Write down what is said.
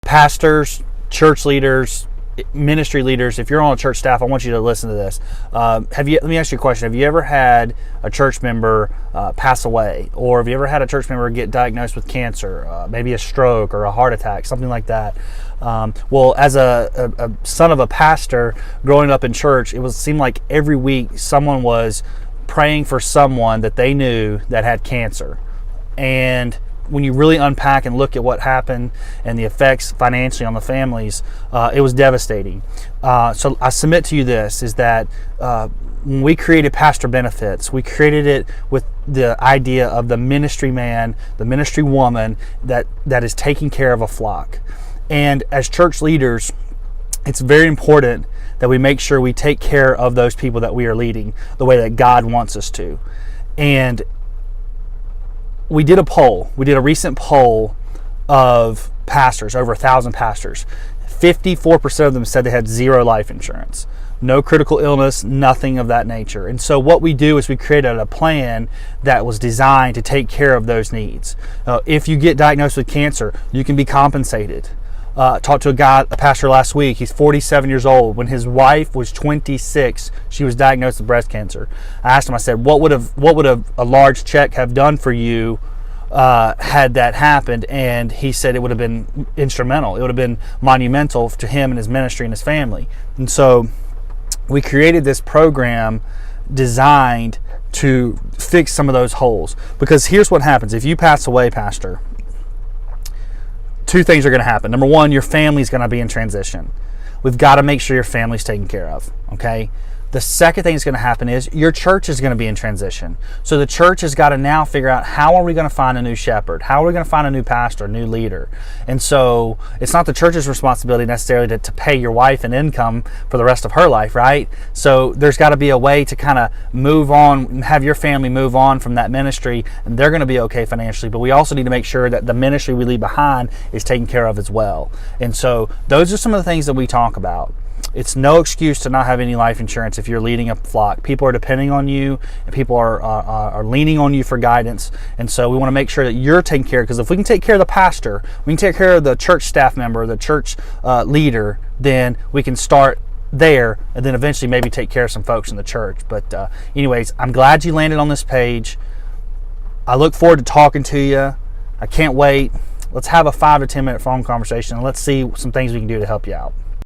pastors, church leaders, ministry leaders, if you're on a church staff, I want you to listen to this. Let me ask you a question. Have you ever had a church member pass away? Or have you ever had a church member get diagnosed with cancer, maybe a stroke or a heart attack, something like that? Well, as a son of a pastor growing up in church, it seemed like every week someone was praying for someone that they knew that had cancer. And when you really unpack and look at what happened and the effects financially on the families, it was devastating. So I submit to you this, is that when we created Pastor Benefits, we created it with the idea of the ministry man, the ministry woman that is taking care of a flock. And as church leaders, it's very important that we make sure we take care of those people that we are leading the way that God wants us to. And we did a recent poll of pastors, over 1,000 pastors. 54% of them said they had zero life insurance, no critical illness, nothing of that nature. And so what we do is we created a plan that was designed to take care of those needs. If you get diagnosed with cancer, you can be compensated. Talked to a pastor last week. He's 47 years old. When his wife was 26, she was diagnosed with breast cancer. I asked him, I said, what would a large check have done for you had that happened? And he said it would have been instrumental. It would have been monumental to him and his ministry and his family. And so we created this program designed to fix some of those holes. Because here's what happens. If you pass away, pastor, two things are going to happen. Number one, your family's going to be in transition. We've got to make sure your family's taken care of, okay? The second thing that's going to happen is your church is going to be in transition. So the church has got to now figure out, how are we going to find a new shepherd? How are we going to find a new pastor, a new leader? And so it's not the church's responsibility necessarily to pay your wife an income for the rest of her life, right? So there's got to be a way to kind of move on, have your family move on from that ministry, and they're going to be okay financially. But we also need to make sure that the ministry we leave behind is taken care of as well. And so those are some of the things that we talk about. It's no excuse to not have any life insurance if you're leading a flock. People are depending on you, and people are leaning on you for guidance. And so we want to make sure that you're taken care of, because if we can take care of the pastor, we can take care of the church staff member, the church leader, then we can start there and then eventually maybe take care of some folks in the church. But anyways, I'm glad you landed on this page. I look forward to talking to you. I can't wait. Let's have a 5 to 10 minute phone conversation and let's see some things we can do to help you out.